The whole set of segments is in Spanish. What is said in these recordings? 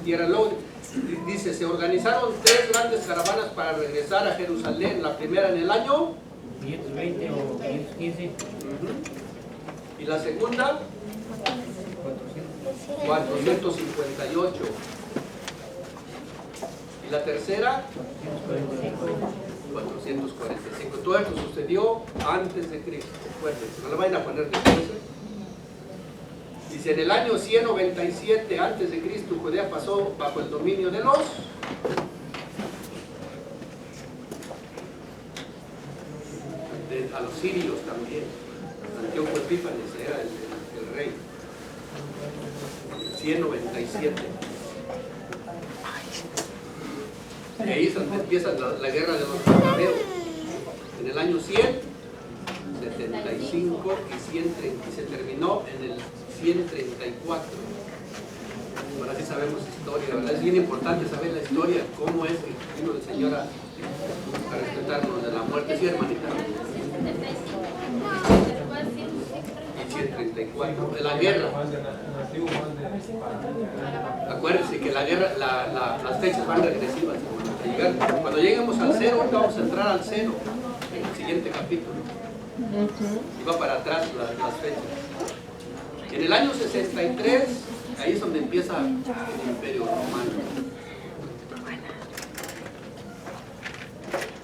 tierra. Luego dice, se organizaron 3 grandes caravanas para regresar a Jerusalén. La primera en el año 520 o 515. Y la segunda 458. Y la tercera 445. Todo esto sucedió antes de Cristo. Acuérdense, no le vayan a poner después. Dice, en el año 197 antes de Cristo, Judea pasó bajo el dominio de los a los sirios también. Antíoco Epífanes era el rey. 197. Y ahí es donde empieza la guerra de los cananeos. En el año 100, 75 y 130. Y se terminó en el 134. Ahora sí sabemos historia, ¿verdad? Es bien importante saber la historia, cómo es que vino el Señor a respetarnos de la muerte. Sí, hermanita. Y 134. De la guerra. Acuérdense que la guerra, las fechas van regresivas. Cuando lleguemos al 0, vamos a entrar al 0 en el siguiente capítulo. Y va para atrás las fechas. En el año 63, ahí es donde empieza el Imperio Romano.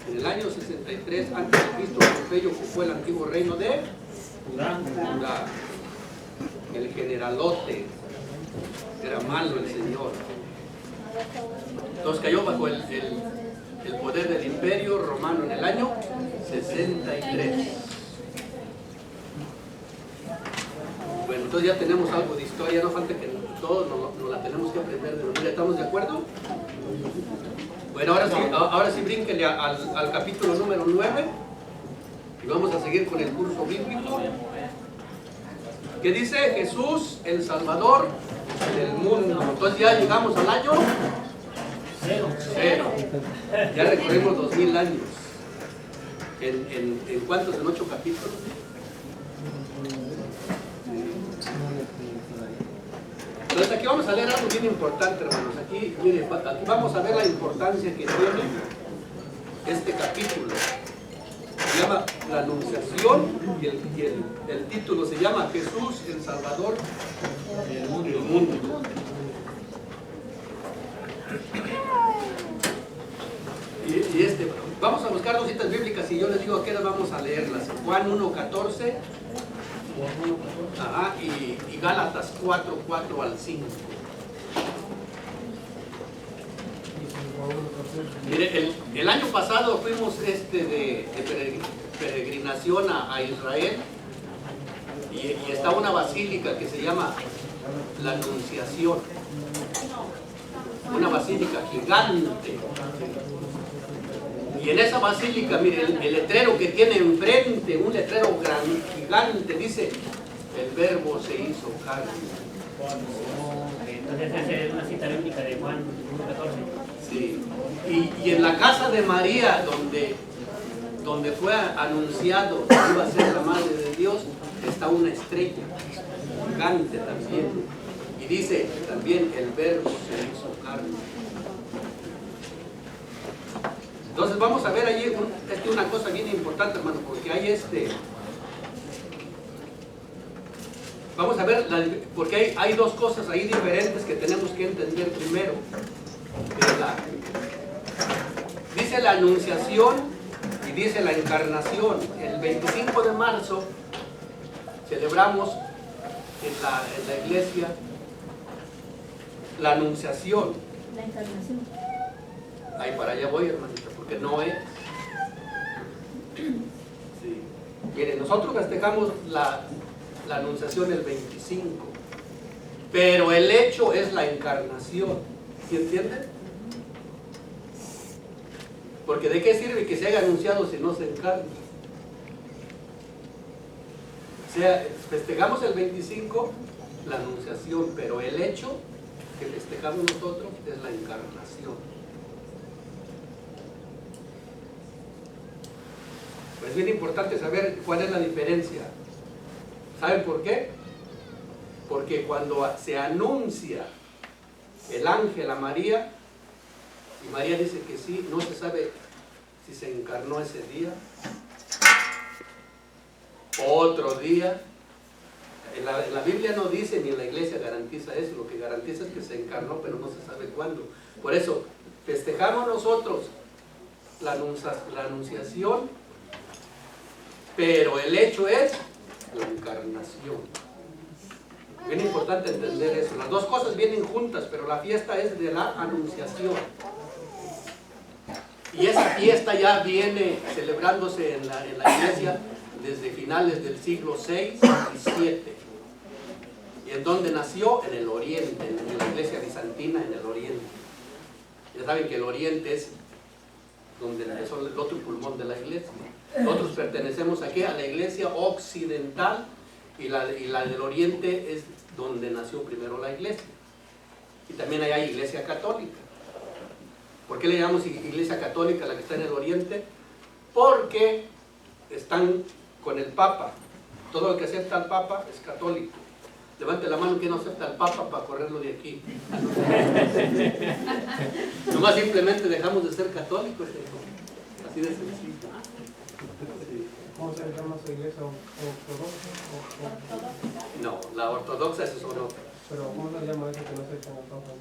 En el año 63 antes de Cristo, Pompeyo ocupó el antiguo reino de Judá. El generalote, era malo el Señor. Entonces cayó bajo el poder del Imperio Romano en el año 63. Bueno, entonces ya tenemos algo de historia, no falta que todos nos la tenemos que aprender de memoria. ¿Estamos de acuerdo? Bueno, ahora sí brínquenle al capítulo número 9 y vamos a seguir con el curso bíblico que dice Jesús, el Salvador del mundo. Entonces ya llegamos al año 0. Ya recorrimos 2000 años. ¿En cuántos? ¿En 8 capítulos? Entonces aquí vamos a leer algo bien importante, hermanos. Aquí vamos a ver la importancia que tiene este capítulo. Se llama la Anunciación y el título se llama Jesús, el Salvador del mundo. Vamos a buscar 2 citas bíblicas y yo les digo a qué hora vamos a leerlas. Juan 1:14 y Gálatas 4:4 al 5. Mire, el año pasado fuimos de peregrinación a Israel y está una basílica que se llama la Anunciación, una basílica gigante. Y en esa basílica, mire, el letrero que tiene enfrente, un letrero gigante, dice, el Verbo se hizo carne. Entonces esa es una cita bíblica de Juan 1:14. Sí. Y en la casa de María, donde fue anunciado que iba a ser la Madre de Dios, está una estrella gigante también. Y dice también, el Verbo se hizo carne. Entonces vamos a ver allí una cosa bien importante, hermano, porque hay vamos a ver, porque hay 2 cosas ahí diferentes que tenemos que entender primero. Dice la Anunciación y dice la Encarnación. El 25 de marzo celebramos en la iglesia la Anunciación. La Encarnación. Ahí para allá voy, hermanita, porque no es. Sí. Miren, nosotros festejamos la Anunciación el 25, pero el hecho es la Encarnación. ¿Sí entienden? Porque ¿de qué sirve que se haya anunciado si no se encarna? O sea, festejamos el 25 la Anunciación, pero el hecho que festejamos nosotros es la Encarnación. Pues es bien importante saber cuál es la diferencia. ¿Saben por qué? Porque cuando se anuncia el ángel a María, y María dice que sí, no se sabe si se encarnó ese día, otro día. En la Biblia no dice, ni en la iglesia garantiza eso, lo que garantiza es que se encarnó, pero no se sabe cuándo. Por eso, festejamos nosotros la anunciación, pero el hecho es la encarnación. Bien importante entender eso. Las dos cosas vienen juntas, pero la fiesta es de la anunciación. Y esa fiesta ya viene celebrándose en la iglesia desde finales del siglo VI y VII. ¿Y en dónde nació? En el oriente, en la iglesia bizantina, en el oriente. Ya saben que el oriente es donde empezó el otro pulmón de la iglesia. Nosotros pertenecemos aquí a la iglesia occidental, y la del oriente es donde nació primero la iglesia. Y también hay iglesia católica. ¿Por qué le llamamos iglesia católica a la que está en el oriente? Porque están con el Papa. Todo el que acepta al Papa es católico. Levante la mano que no acepta al Papa para correrlo de aquí. Nomás simplemente dejamos de ser católicos. Así de sencillo. ¿Cómo se llama su iglesia? ¿Ortodoxa? No, la ortodoxa es otra. Pero ¿cómo se llama eso que no se echa el Papa?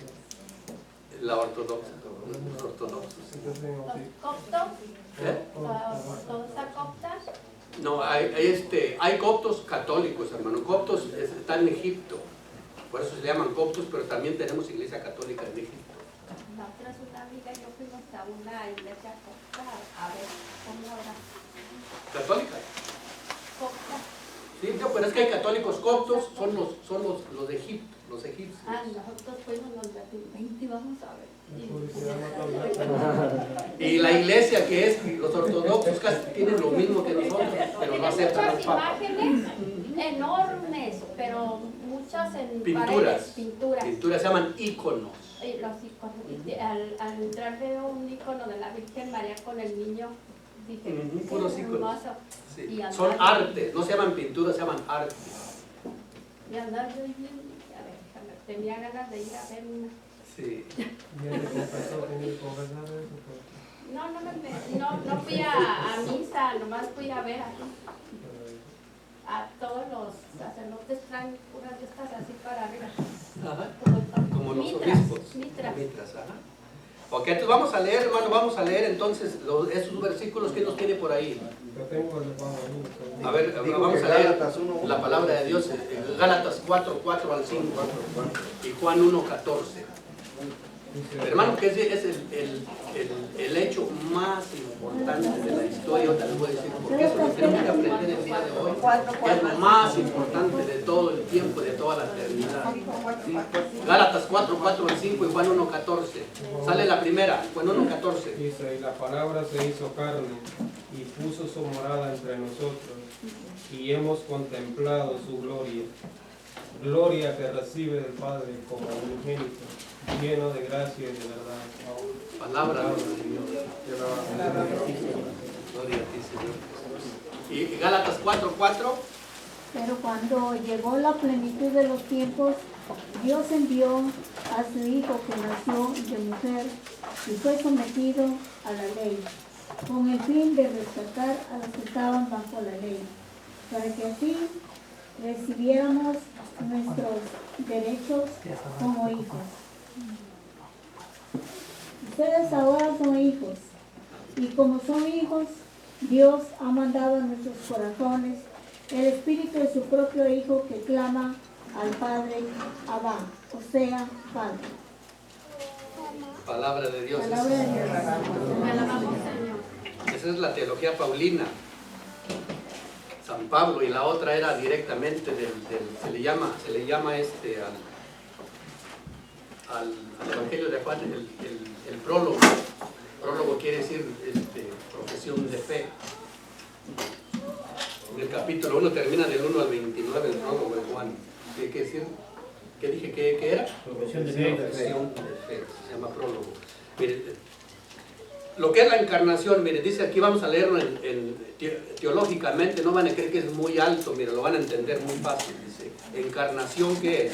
La ortodoxa, los ortodoxos. Entonces, sí. ¿Coptos? ¿Eh? ¿Ortodoxa coptas? No, hay coptos católicos, hermano. Coptos están en Egipto. Por eso se llaman coptos, pero también tenemos iglesia católica en Egipto. Nosotros, una amiga y yo fuimos a una iglesia copta a ver cómo era. ¿Católica? Copta. Sí, no, pero es que hay católicos coptos, son los de Egipto, los egipcios. Nosotros fuimos los de 20, vamos a ver. Y la iglesia que es, los ortodoxos casi tienen lo mismo que nosotros, pero no aceptan al muchas Papa. imágenes enormes, pero muchas en Pinturas. paredes, pinturas. Pinturas se llaman íconos. Y los iconos. Y al entrar veo un icono de la Virgen María con el niño. Dije, Puros qué íconos. hermoso. Sí. Y andar- Son arte, no se llaman pinturas, se llaman arte. Y andar yo dije, a ver, déjame, tenía ganas de ir a ver una. Sí. ¿Tiene que confesar eso? No fui a misa, nomás fui a ver a todos los sacerdotes traen puras de estas así para arriba. Ajá. Como los Mitras, obispos. mitras. Mitras, ajá. Ok, entonces vamos a leer, hermano, vamos a leer entonces esos versículos que nos tiene por ahí. Yo tengo el de Pablo ahí. A ver, Digo vamos que a leer Gálatas 1:1. la palabra de Dios, Gálatas 4:4 al 5 y Juan 1:14. Dice, Hermano, que es el hecho más importante de la historia, ahorita les voy a decir, porque eso lo tenemos que aprender el día de hoy, que es lo más importante de todo el tiempo, de toda la eternidad. Gálatas 4:4 al 5 y Juan 1:14. Sale la primera, Juan 1:14. Dice, y la palabra se hizo carne y puso su morada entre nosotros, y hemos contemplado su gloria, gloria que recibe del Padre como unigénito, lleno de gracia y de verdad. Palabra de Dios. Gloria a ti, Señor. Y Gálatas 4:4. Pero cuando llegó la plenitud de los tiempos, Dios envió a su Hijo que nació de mujer y fue sometido a la ley, con el fin de rescatar a los que estaban bajo la ley, para que así recibiéramos nuestros derechos como hijos. Ustedes ahora son hijos, y como son hijos, Dios ha mandado a nuestros corazones el espíritu de su propio Hijo que clama al Padre, Abba, o sea, Padre. Palabra de Dios. Palabra de Dios. Me alabamos, Señor. Esa es la teología paulina. San Pablo, y la otra era directamente se le llama al Evangelio de Juan el prólogo. Prólogo quiere decir profesión de fe. En el capítulo 1 termina del 1 al 29 el prólogo de Juan. ¿Qué quiere decir? ¿Qué dije que era? Profesión de fe. Profesión de fe, se llama prólogo. Mire, lo que es la encarnación, mire, dice aquí, vamos a leerlo teológicamente, no van a creer que es muy alto, mire, lo van a entender muy fácil. Dice, encarnación, ¿qué es?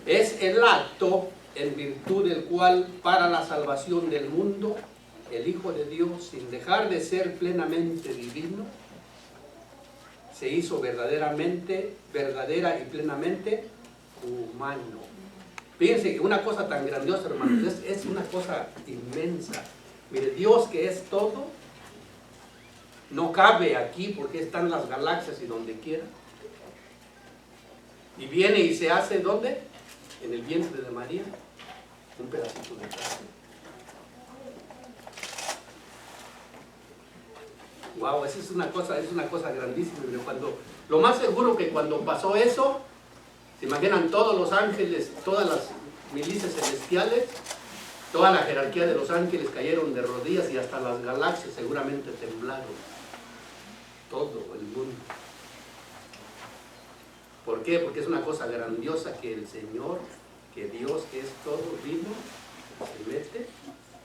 Es el acto en virtud del cual, para la salvación del mundo, el Hijo de Dios, sin dejar de ser plenamente divino, se hizo verdadera y plenamente humano. Fíjense que una cosa tan grandiosa, hermanos, es una cosa inmensa. Mire, Dios, que es todo, no cabe aquí porque están las galaxias y donde quiera. Y viene y se hace, ¿dónde? En el vientre de María, un pedacito de carne. Wow, esa es una cosa grandísima. Lo más seguro que cuando pasó eso, se imaginan todos los ángeles, todas las milicias celestiales, toda la jerarquía de los ángeles cayeron de rodillas y hasta las galaxias seguramente temblaron. Todo el mundo. ¿Por qué? Porque es una cosa grandiosa que el Señor, que Dios, que es todo, vino, se mete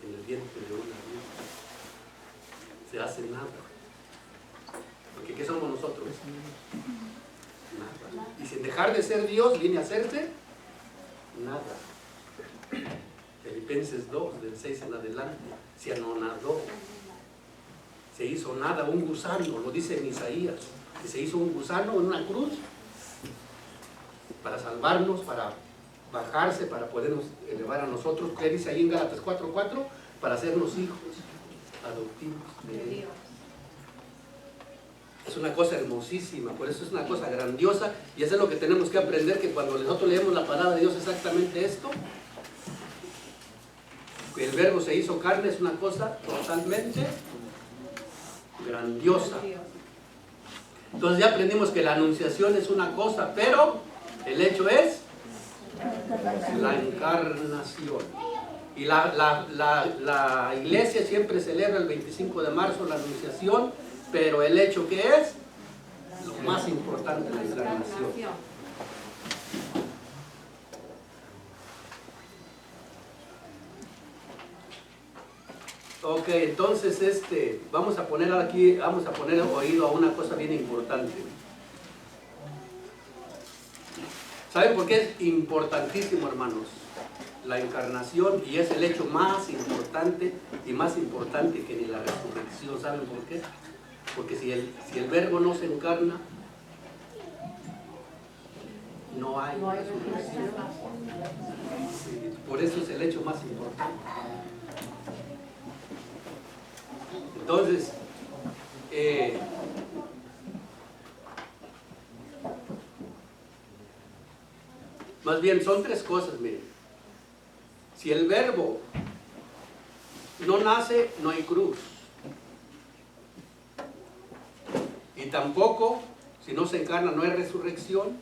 en el vientre de una virgen. Se hace nada. Porque ¿qué somos nosotros? Nada. Y sin dejar de ser Dios, viene a hacerse nada. Filipenses 2, del 6 en adelante, se anonadó. Se hizo nada, un gusano, lo dice en Isaías, que se hizo un gusano en una cruz para salvarnos, para bajarse, para podernos elevar a nosotros. ¿Qué dice ahí en Gálatas 4:4? Para hacernos hijos adoptivos de Dios. Es una cosa hermosísima, por eso es una cosa grandiosa, y eso es lo que tenemos que aprender, que cuando nosotros leemos la palabra de Dios exactamente esto, que el verbo se hizo carne, es una cosa totalmente grandiosa. Entonces ya aprendimos que la anunciación es una cosa, pero el hecho es la encarnación. Y la iglesia siempre celebra el 25 de marzo la anunciación, pero el hecho que es lo más importante, la encarnación. Ok, entonces vamos a poner oído a una cosa bien importante. ¿Saben por qué es importantísimo, hermanos? La encarnación, y es el hecho más importante y más importante que ni la resurrección. ¿Saben por qué? Porque si el verbo no se encarna, no hay resurrección. Sí, por eso es el hecho más importante. Entonces, más bien son tres cosas, miren. Si el verbo no nace, no hay cruz. Y tampoco, si no se encarna, no hay resurrección.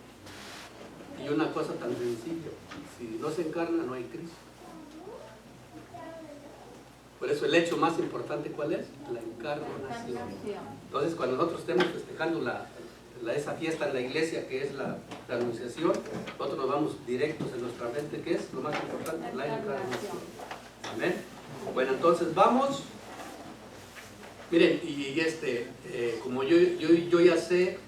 Y una cosa tan sencilla, si no se encarna, no hay Cristo. Por eso el hecho más importante, ¿cuál es? La encarnación. Entonces, cuando nosotros estemos festejando esa fiesta en la iglesia, que es la anunciación, nosotros nos vamos directos en nuestra mente, que es lo más importante, la encarnación. Amén. Bueno, entonces vamos. Miren, como yo ya sé,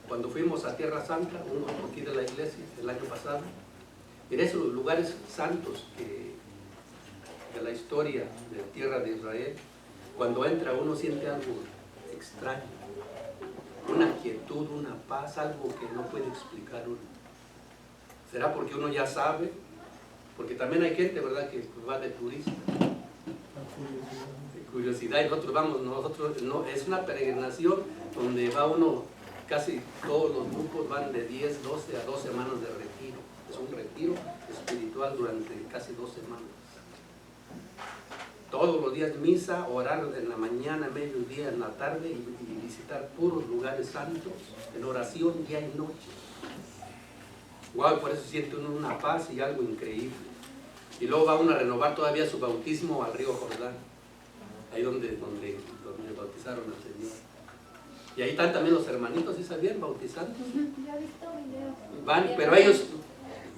cuando fuimos a Tierra Santa, un grupo aquí de la iglesia, el año pasado, miren esos lugares santos de la historia de la tierra de Israel, cuando entra uno siente algo extraño, una quietud, una paz, algo que no puede explicar uno. ¿Será porque uno ya sabe? Porque también hay gente, ¿verdad?, que va de turista, de curiosidad, y nosotros no, es una peregrinación donde va uno, casi todos los grupos van de 10, 12 a 2 semanas de retiro. Es un retiro espiritual durante casi 2 semanas. Todos los días misa, orar en la mañana, mediodía, en la tarde y visitar puros lugares santos en oración día y noche. Wow, por eso siente uno una paz y algo increíble. Y luego va uno a renovar todavía su bautismo al río Jordán, ahí donde bautizaron al Señor. Y ahí están también los hermanitos, ¿sí sabían? Bautizando. Ya he visto videos. Van, pero ellos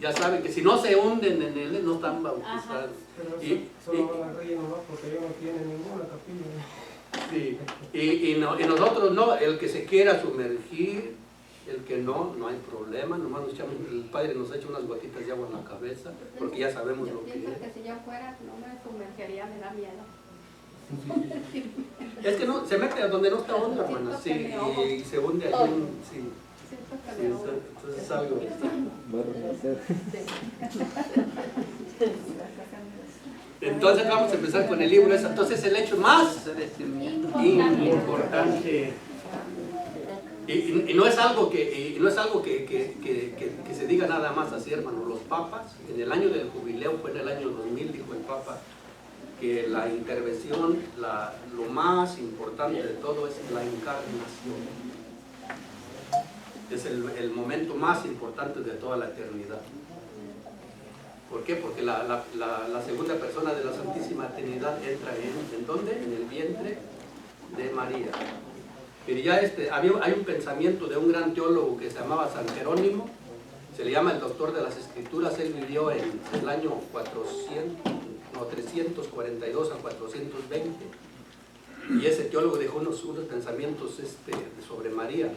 ya saben que si no se hunden en él, no están bautizados. Pero solo van a reír nomás porque ellos no tienen ninguna capilla. Sí, y nosotros no, el que se quiera sumergir El que no, no hay problema, nomás el Padre nos echa unas gotitas de agua en la cabeza, porque ya sabemos Yo lo que pienso es. que si yo fuera, no me sumergiría, me da miedo. Es que no, se mete a donde no está hondo, hermana, sí, y se hunde allí, sí. Siento que Sí, me ahogo. entonces es algo. Entonces vamos a empezar con el libro. Entonces el hecho más importante. Y no es algo que se diga nada más así, hermano. Los papas, en el año del jubileo, fue en el año 2000, dijo el Papa, que la intervención, lo más importante de todo es la encarnación. Es el momento más importante de toda la eternidad. ¿Por qué? Porque la segunda persona de la Santísima Trinidad entra ¿en dónde? En el vientre de María. Pero ya hay un pensamiento de un gran teólogo que se llamaba San Jerónimo, se le llama el doctor de las Escrituras. Él vivió en el año 342 a 420, y ese teólogo dejó unos pensamientos sobre María.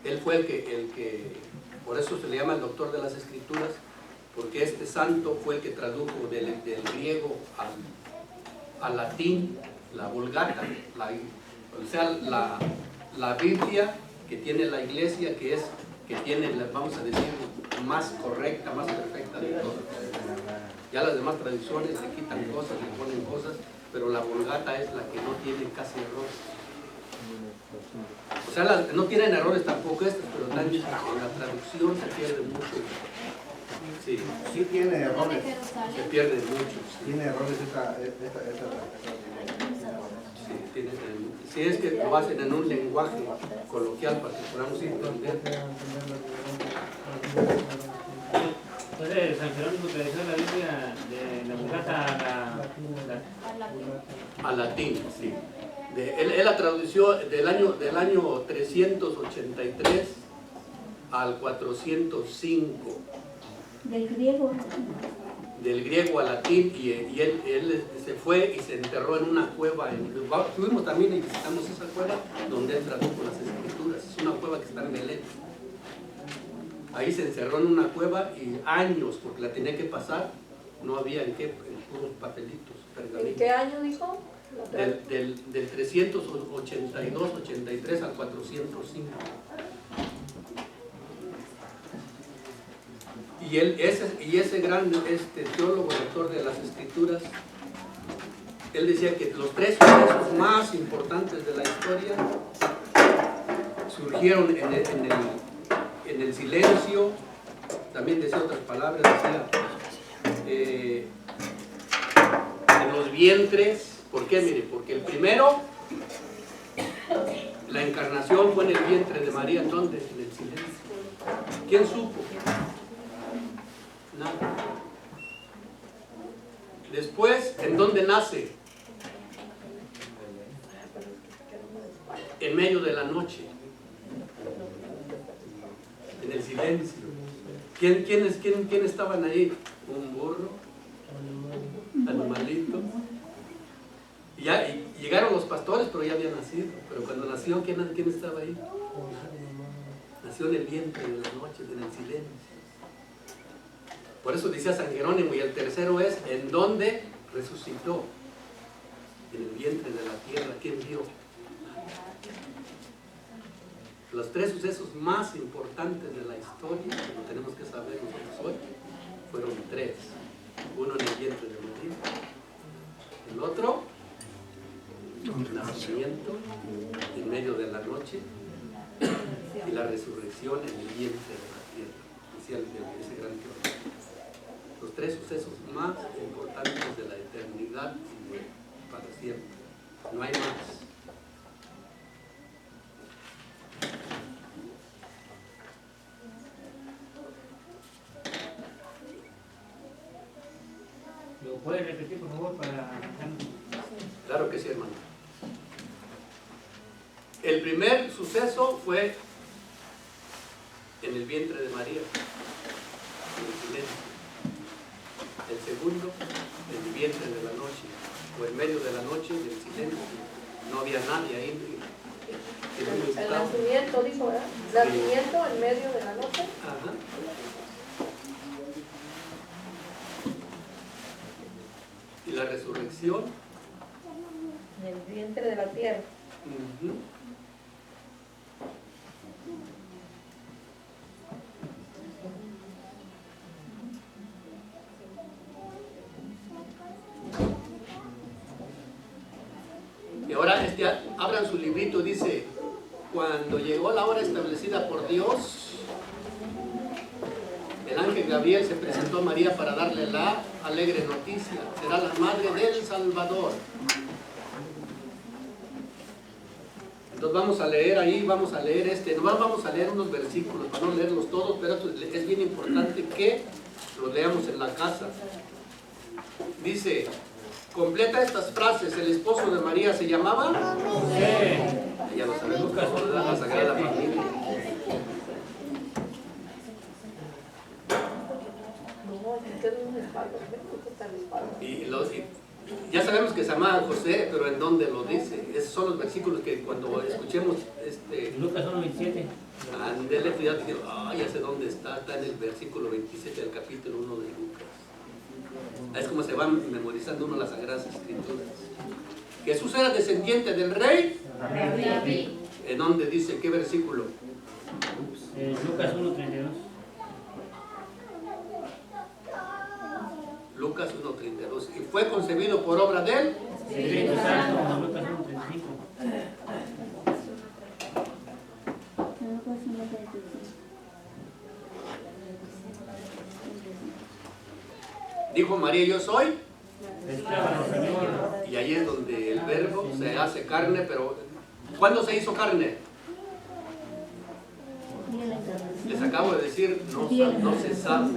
Él fue el que, por eso se le llama el doctor de las Escrituras, porque este santo fue el que tradujo del griego al latín la Vulgata, o sea, la Biblia que tiene la Iglesia, que tiene, vamos a decir, más correcta, más perfecta de todas. Ya las demás tradiciones le quitan cosas, le ponen cosas, pero la Vulgata es la que no tiene casi errores. O sea, no tienen errores tampoco estas, pero también en la traducción se pierde mucho. Sí, Sí tiene errores. se pierden muchos. Tiene errores esta. Si es que lo hacen en un lenguaje coloquial para que podamos entender. Entonces, San Jerónimo tradujo la Biblia de la Vulgata Al latín, sí. Él la tradució del año 383 al 405. Del griego. Del griego al latín, y él se fue y se enterró en una cueva. Fuimos también y visitamos esa cueva donde él tradujo las Escrituras. Es una cueva que está en Belén. Ahí se encerró en una cueva y años, porque la tenía que pasar, no había en puros papelitos, pergaminos. ¿En qué año dijo? Del 382-83 al 405. Y ese gran teólogo, doctor de las Escrituras, él decía que los tres sucesos más importantes de la historia surgieron en el silencio. También decía otras palabras, decía en los vientres. ¿Por qué? Mire, porque el primero, la encarnación fue en el vientre de María. ¿En dónde? En el silencio. ¿Quién supo? Nada. Después, ¿en dónde nace? En medio de la noche. En el silencio. ¿Quién estaban ahí? Un burro, animalito. Y llegaron los pastores, pero ya había nacido. Pero cuando nació, ¿quién estaba ahí? Nació en el vientre de la noche, en el silencio. Por eso decía San Jerónimo. Y el tercero es, ¿en dónde resucitó? En el vientre de la tierra. ¿Quién vio? Los tres sucesos más importantes de la historia, que lo tenemos que saber nosotros hoy, fueron tres. Uno en el vientre de María, el otro, el nacimiento en medio de la noche, y la resurrección en el vientre de la tierra, decía ese gran teólogo. Los tres sucesos más importantes de la eternidad y para siempre. No hay más. ¿Lo puede repetir, por favor, para... Claro que sí, hermano. El primer suceso fue en el vientre de María, en el silencio. El segundo, en el vientre de la noche, o en medio de la noche, en el silencio. No había nadie ahí. El nacimiento, dijo, ¿verdad? Nacimiento en medio de la noche. Ajá. Y la resurrección. En el vientre de la tierra. Ujú. Y ahora abran su librito, dice, cuando llegó la hora establecida por Dios, el ángel Gabriel se presentó a María para darle la alegre noticia, será la madre del Salvador. Entonces vamos a leer ahí, vamos a leer nomás vamos a leer unos versículos, para no leerlos todos, pero es bien importante que los leamos en la casa. Dice, completa estas frases, el esposo de María se llamaba José. ya lo sabemos, la Sagrada Familia. No, aquí quedan unos espaldas. ¿Qué tal espaldas? Y ya sabemos que se llamaba José, pero ¿en dónde lo dice? Esos son los versículos que cuando escuchemos Lucas 1:27. Andele, ya dije, ya sé dónde está en el versículo 27 del capítulo 1 de Lucas. Es como se van memorizando uno las Sagradas Escrituras. Jesús era descendiente del rey. David. ¿En dónde dice? ¿Qué versículo? Lucas 1:32. Lucas 1:32. Y fue concebido por obra de él. Espíritu Santo, Lucas 1:35. Dijo María, yo soy. Esclava del Señor. Y ahí es donde el verbo se hace carne, pero ¿cuándo se hizo carne? Les acabo de decir, no se sabe.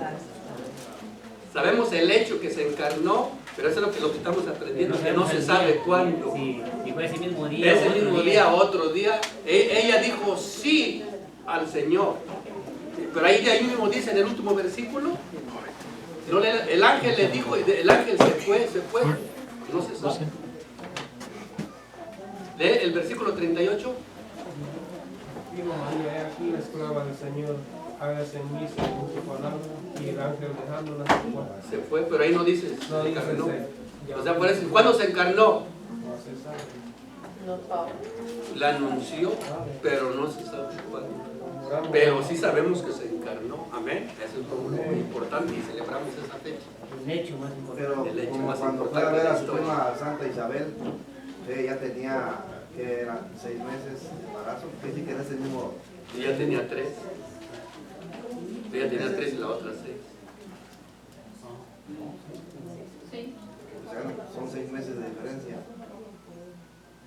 Sabemos el hecho que se encarnó, pero eso es lo que estamos aprendiendo, que no se sabe cuándo. Sí, y fue ese mismo día. Ese mismo día, otro día, ella dijo sí al Señor. Pero ahí mismo dice en el último versículo, el ángel le dijo, el ángel se fue, no se sabe. Lee el versículo 38. Digo María, he aquí la esclava del Señor, hágase en mí según tu palabra, y el ángel dejándola Se fue, pero ahí no dice, no se dice, encarnó. ya O sea, por eso, ¿cuándo se encarnó? no se sabe. No sabe. La anunció, pero no se sabe cuándo. Oramos. Pero sí sabemos que se encarnó. Amén. Eso es como muy importante y celebramos esa fecha. El hecho más importante. Pero El hecho como más cuando fue importante a ver de la a su historia. prima Santa Isabel, ella tenía, que eran 6 meses de embarazo, que sí que era ese mismo. Ella tenía 3. Ella tenía 3 y la otra 6. Sí. O sea, son 6 meses de diferencia.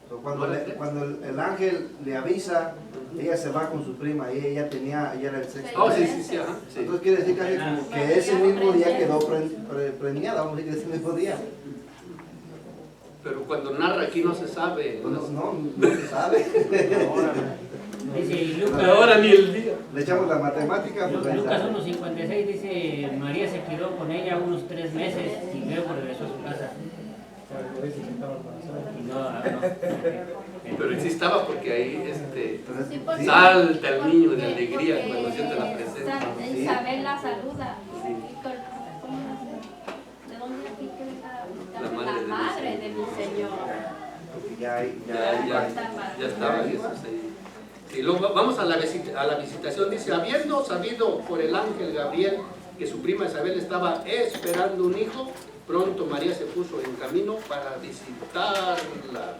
Pero ¿No era 3? cuando el ángel le avisa, ella se va con su prima y ella era el sexto. Oh, mes. sí, ajá. Sí. Entonces quiere decir casi como que ese mismo día quedó preñada, vamos a decir que ese mismo día. Pero cuando narra aquí no se sabe. Pues no se sabe. Dice Lucas. Ahora ni el día. Le echamos la matemática. Pues ahí Lucas está. 1:56 dice, María se quedó con ella unos 3 meses y luego regresó a su casa. Pero dice que estaba embarazada. Y no. Pero sí estaba porque ahí Entonces, Sí, porque- sí. salta el niño de porque- alegría porque cuando siente la presencia. San- Isabel la saluda. ¿Cómo ¿De dónde aquí que La madre la de mi madre de mi Señor? Porque Ya estaba Jesús ahí. Y luego vamos a la visitación. Dice, habiendo sabido por el ángel Gabriel que su prima Isabel estaba esperando un hijo, pronto María se puso en camino para visitarla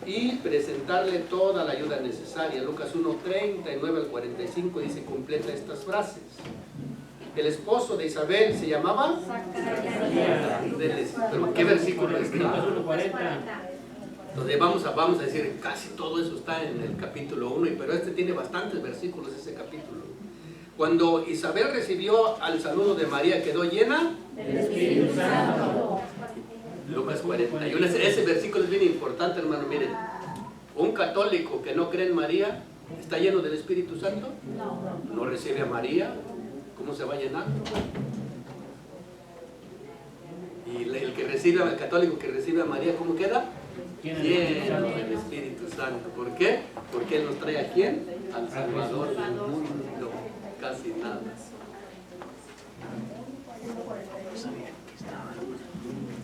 y presentarle toda la ayuda necesaria. Lucas 1:39 al 45 dice, completa estas frases. El esposo de Isabel se llamaba... ¿Pero qué versículo Lucas está? 1:40. Entonces vamos a decir, casi todo eso está en el capítulo 1, pero tiene bastantes versículos ese capítulo. Cuando Isabel recibió al saludo de María, quedó llena. Del Espíritu Santo. Lucas 41, ese versículo es bien importante, hermano. Miren, un católico que no cree en María, ¿está lleno del Espíritu Santo? No recibe a María, ¿cómo se va a llenar? Y el católico que recibe a María, ¿cómo queda? Lleno del Espíritu Santo. ¿Por qué? Porque Él nos trae ¿a quién? Al Salvador del mundo. Casi nada.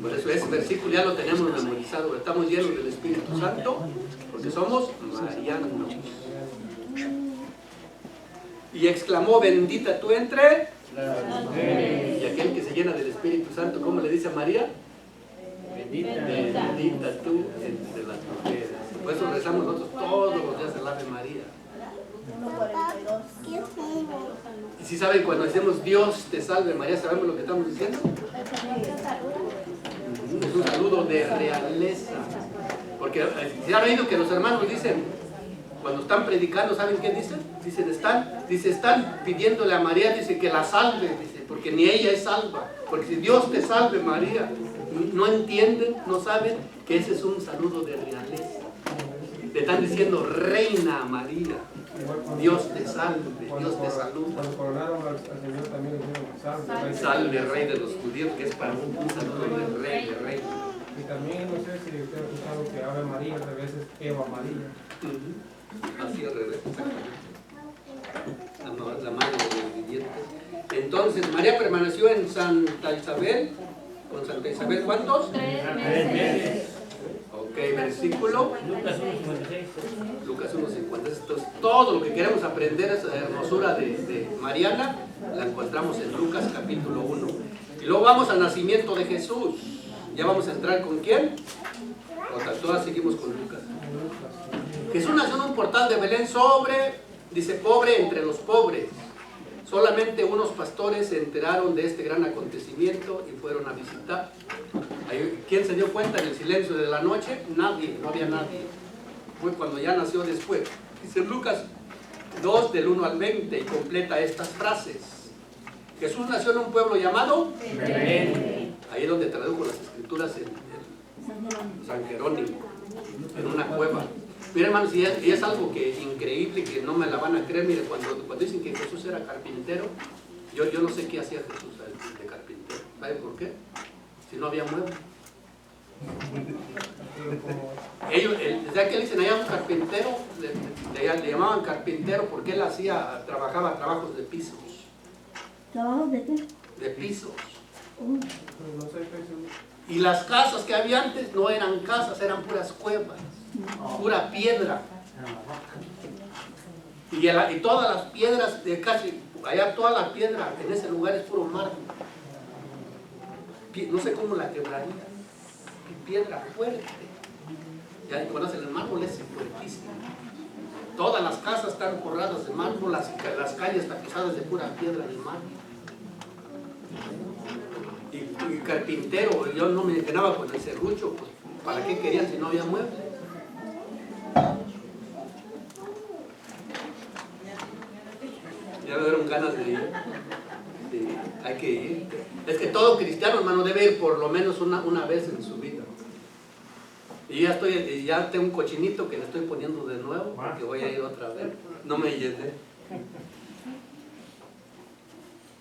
Por eso ese versículo ya lo tenemos memorizado. Estamos llenos del Espíritu Santo porque somos marianos. Y exclamó: bendita tú entre las mujeres. Y aquel que se llena del Espíritu Santo, ¿cómo le dice a María? Bendita tú entre las mujeres. Por eso rezamos nosotros todos los días el Ave María. Y si saben, cuando decimos Dios te salve María, ¿sabemos lo que estamos diciendo? Es un saludo de realeza. Porque se ha oído que los hermanos dicen, cuando están predicando, ¿saben qué dicen? Están pidiéndole a María, dice, que la salve, dice, porque ni ella es salva. Porque si Dios te salve María, no entienden, no saben que ese es un saludo de realeza. Le están diciendo Reina María, Dios te salve, Dios te saluda. Cuando coronaron al Señor también le dijeron salve. Salve Rey de los judíos, que es para un saludo de rey, de rey. Y también, no sé si ustedes escucharon que Ave María al revés es Eva María. Así al revés, exactamente. La madre de los vivientes. Entonces, María permaneció en Santa Isabel. ¿Con Santa Isabel cuántos? 3 meses. Ok, versículo. Lucas 1:56. Lucas 1:50. Entonces, todo lo que queremos aprender, esa hermosura de Mariana, la encontramos en Lucas capítulo 1. Y luego vamos al nacimiento de Jesús. Ya vamos a entrar ¿con quién? Todas seguimos con Lucas. Jesús nació en un portal de Belén dice, pobre entre los pobres. Solamente unos pastores se enteraron de este gran acontecimiento y fueron a visitar. ¿Quién se dio cuenta en el silencio de la noche? Nadie, no había nadie. Fue cuando ya nació después. Dice Lucas 2 del 1 al 20 y completa estas frases. Jesús nació en un pueblo llamado Belén. Ahí es donde tradujo las escrituras en San Jerónimo, en una cueva. Miren, hermanos, y es algo que increíble, que no me la van a creer. Mire, cuando dicen que Jesús era carpintero, yo no sé qué hacía Jesús de carpintero. ¿Sabe por qué? Si no había muebles. Desde que le dicen allá un carpintero, le llamaban carpintero porque él trabajaba trabajos de pisos. ¿Trabajos de qué? De pisos. No sé qué Y las casas que había antes no eran casas, eran puras cuevas, pura piedra. Y todas las piedras, allá toda la piedra en ese lugar es puro mármol. No sé cómo la quebraría. Piedra fuerte. Ya conocen, el mármol es fuertísimo. Todas las casas están forradas de mármol, las calles tapizadas de pura piedra de mármol. Y carpintero, yo no me quedaba con el serrucho, pues, ¿para qué querían si no había muebles? Ya me dieron ganas de ir. Hay que ir. Es que todo cristiano, hermano, debe ir por lo menos una vez en su vida. Y ya tengo un cochinito que le estoy poniendo de nuevo, porque voy a ir otra vez. No me llené.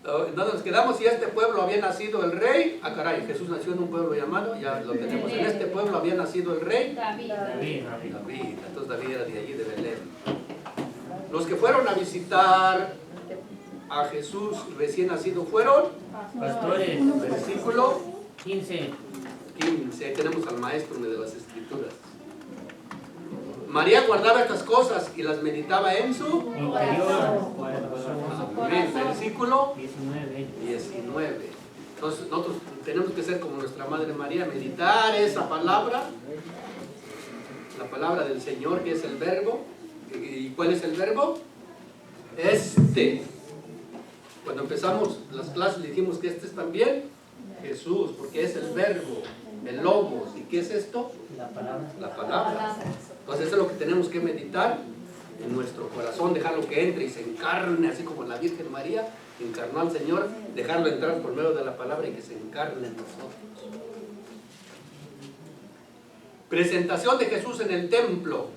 Entonces nos quedamos, si este pueblo había nacido el rey, caray, Jesús nació en un pueblo llamado, ya lo tenemos, en este pueblo había nacido el rey David. Entonces David era de allí, de Belén. Los que fueron a visitar a Jesús recién nacido fueron Pastores. versículo 15. 15, ahí tenemos al maestro de las escrituras. María guardaba estas cosas y las meditaba en su Interior. Amén. Versículo 19. Entonces nosotros tenemos que ser como nuestra Madre María, meditar esa palabra, la palabra del Señor, que es el verbo. ¿Y cuál es el verbo? Cuando empezamos las clases dijimos que este es también Jesús, porque es el verbo, el logos. ¿Y qué es esto? La palabra. La palabra. Entonces eso es lo que tenemos que meditar en nuestro corazón, dejarlo que entre y se encarne, así como la Virgen María encarnó al Señor, dejarlo entrar por medio de la palabra y que se encarne en nosotros. Presentación de Jesús en el templo.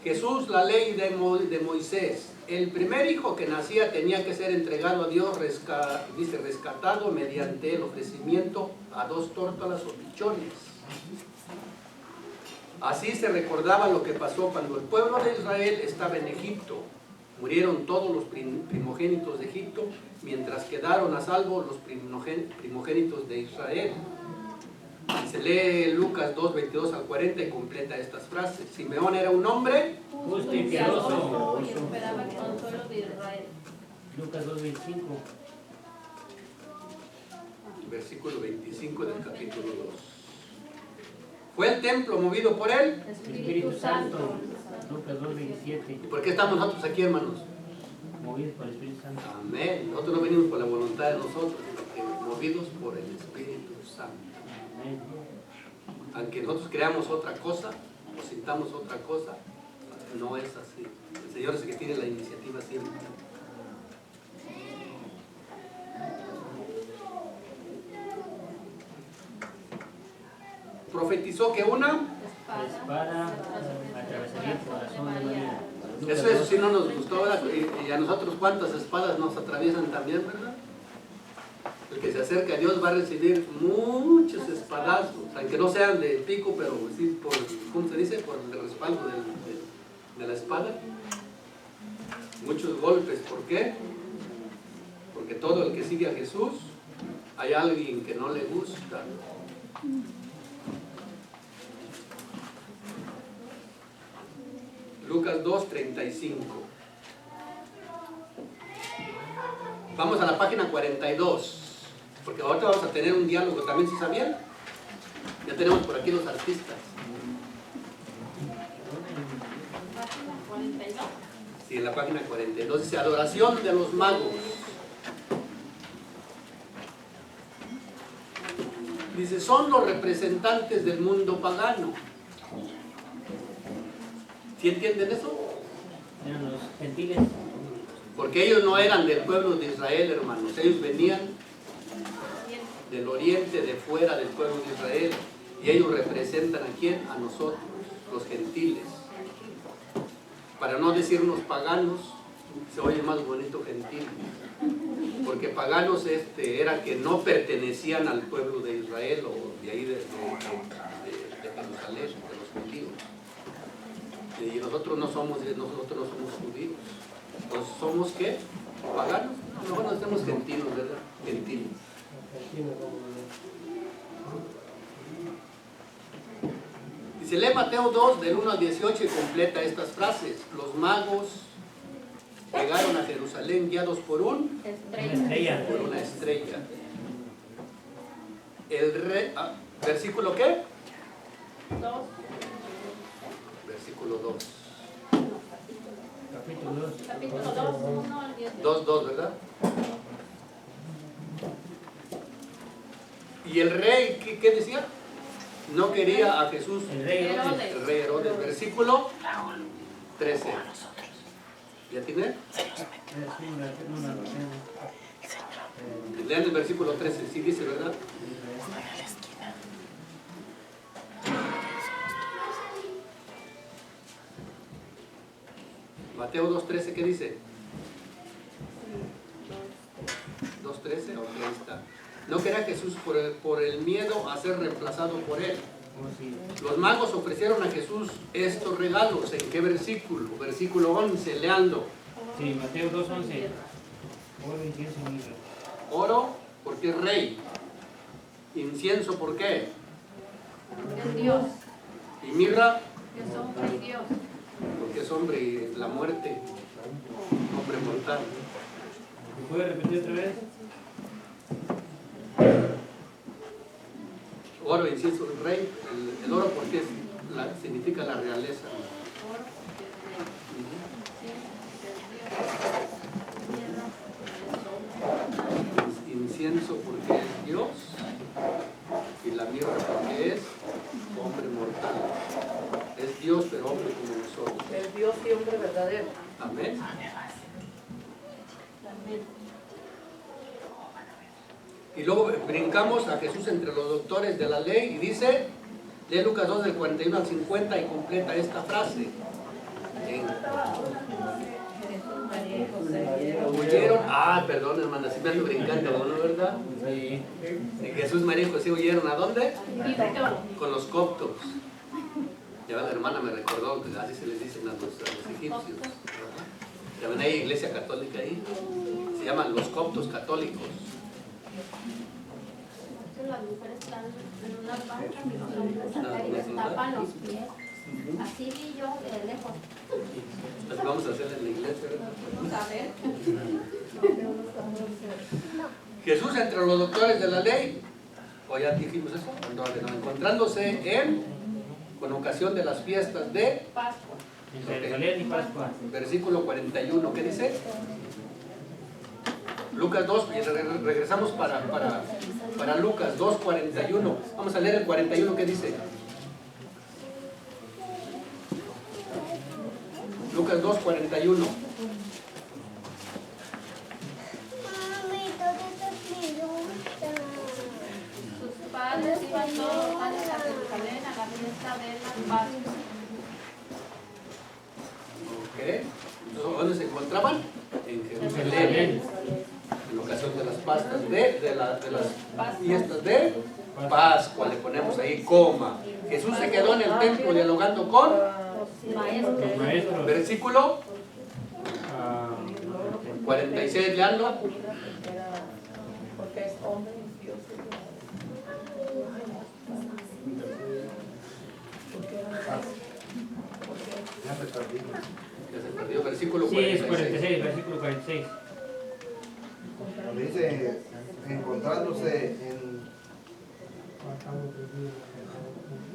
Jesús, la ley de Moisés. El primer hijo que nacía tenía que ser entregado a Dios, rescatado mediante el ofrecimiento a 2 tórtolas o pichones. Así se recordaba lo que pasó cuando el pueblo de Israel estaba en Egipto. Murieron todos los primogénitos de Egipto, mientras quedaron a salvo los primogénitos de Israel. Y se lee Lucas 2, 22 al 40 y completa estas frases. Simeón era un hombre Justo y piadoso. Y esperaba el consuelo de Israel. Lucas 2:25. versículo 25 del capítulo 2. Fue el templo movido por él. Espíritu Santo. Lucas 2:27. ¿Y por qué estamos nosotros aquí, hermanos? Movidos por el Espíritu Santo. Amén. Nosotros no venimos por la voluntad de nosotros, sino que movidos por el Espíritu Santo. Amén. Aunque nosotros creamos otra cosa o sintamos otra cosa, no es así. El Señor es el que tiene la iniciativa siempre. Profetizó que una... Espada atravesaría el corazón de María. Eso sí no nos gustó, ¿verdad? Y a nosotros cuántas espadas nos atraviesan también, ¿verdad? El que se acerca a Dios va a recibir muchos espadazos, aunque no sean de pico, pero sí por, ¿cómo se dice? Por el respaldo de la espada. Muchos golpes, ¿por qué? Porque todo el que sigue a Jesús, hay alguien que no le gusta. Lucas 2:35. Vamos a la página 42, porque ahorita vamos a tener un diálogo también, ¿sí sabían? Ya tenemos por aquí los artistas. 42. Sí, en la página 42 dice adoración de los magos. Dice, son los representantes del mundo pagano. ¿Sí entienden eso? Eran los gentiles. Porque ellos no eran del pueblo de Israel, hermanos. Ellos venían del oriente, de fuera del pueblo de Israel. Y ellos representan a quién? A nosotros, los gentiles. Para no decirnos paganos, se oye más bonito gentil. Porque paganos era que no pertenecían al pueblo de Israel o de ahí de Jerusalén, de los judíos. Y nosotros no somos judíos. Entonces, ¿somos qué? ¿Paganos? No, no somos gentiles, ¿verdad? Gentiles. Y se lee Mateo 2, del 1 al 18 y completa estas frases. Los magos llegaron a Jerusalén guiados por Una estrella. por una estrella. El rey, ¿versículo qué? 2. Versículo 2. Capítulo 2. Capítulo 2, 1 al 10. 2, ¿verdad? Y el rey, ¿qué decía? No quería a Jesús. El rey Herodes. El rey Herodes. Versículo 13. ¿Ya tiene? Lean el versículo 13, sí dice, ¿verdad? Mateo 2.13, ¿qué dice? 2.13, ok, ahí está. No quería Jesús por el miedo a ser reemplazado por él. Los magos ofrecieron a Jesús estos regalos. ¿En qué versículo? Versículo 11, leando. Sí, Mateo 2:11. Oro, incienso y mirra. Oro, porque es rey. Incienso, ¿por qué? Es Dios. Y mirra, Es hombre y Dios. porque es hombre y la muerte, hombre mortal. ¿Me puede repetir otra vez? Oro, incienso, rey. El oro porque significa la realeza. Incienso porque es Dios y la mirra porque es hombre mortal. Es Dios pero hombre como nosotros. El Dios y hombre verdadero. Amén. Y luego brincamos a Jesús entre los doctores de la ley y dice, lee Lucas 2 del 41 al 50 y completa esta frase. Huyeron, perdón hermana, si me ando brincando, ¿no? ¿Verdad? Sí. En Jesús, María y José huyeron ¿a dónde? Egipto. Con los coptos. Ya la hermana me recordó que así se les dicen a los egipcios. También hay iglesia católica ahí. Se llaman los coptos católicos. Las mujeres están en una barca y los hombres acá y les tapan los pies. Así vi yo de lejos. Pues vamos a hacerla en la iglesia. Vamos a ver. Jesús entre los doctores de la ley, o ya dijimos eso, no, encontrándose con ocasión de las fiestas de Pascua. En Jerusalén y Pascua. versículo 41, ¿qué dice? Lucas 2, y regresamos para Lucas 2, 41. Vamos a leer el 41, ¿qué dice? Lucas 2, 41. Sus padres iban todos los años a Jerusalén a la fiesta de las Pascuas. ¿Ok? Entonces, ¿dónde se encontraban? En Jerusalén. En ocasión de las pastas de las fiestas de Pascua, le ponemos ahí coma. Jesús se quedó en el templo dialogando con Maestros. versículo 46, leanlo. Porque es hombre y Dios es Dios. Ya se perdió. Ya se perdió, versículo Sí, es 46. 46, versículo 46. Donde dice, encontrándose en...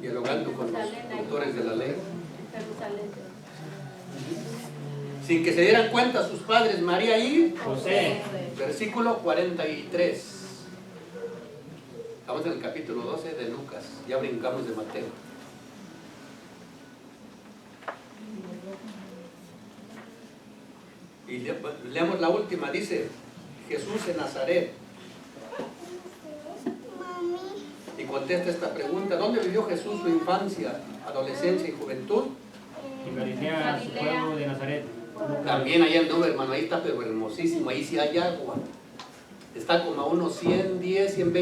Dialogando con los autores de la ley. Jerusalén. Sin que se dieran cuenta sus padres, María y José. versículo 43. Estamos en el capítulo 12 de Lucas. Ya brincamos de Mateo. Y leemos la última. Dice, Jesús en Nazaret. Y contesta esta pregunta. ¿Dónde vivió Jesús su infancia, adolescencia y juventud? En Galilea, su pueblo de Nazaret. También allá en Nube, hermano. Ahí está, pero hermosísimo. Ahí sí hay agua. Está como a unos 110, 120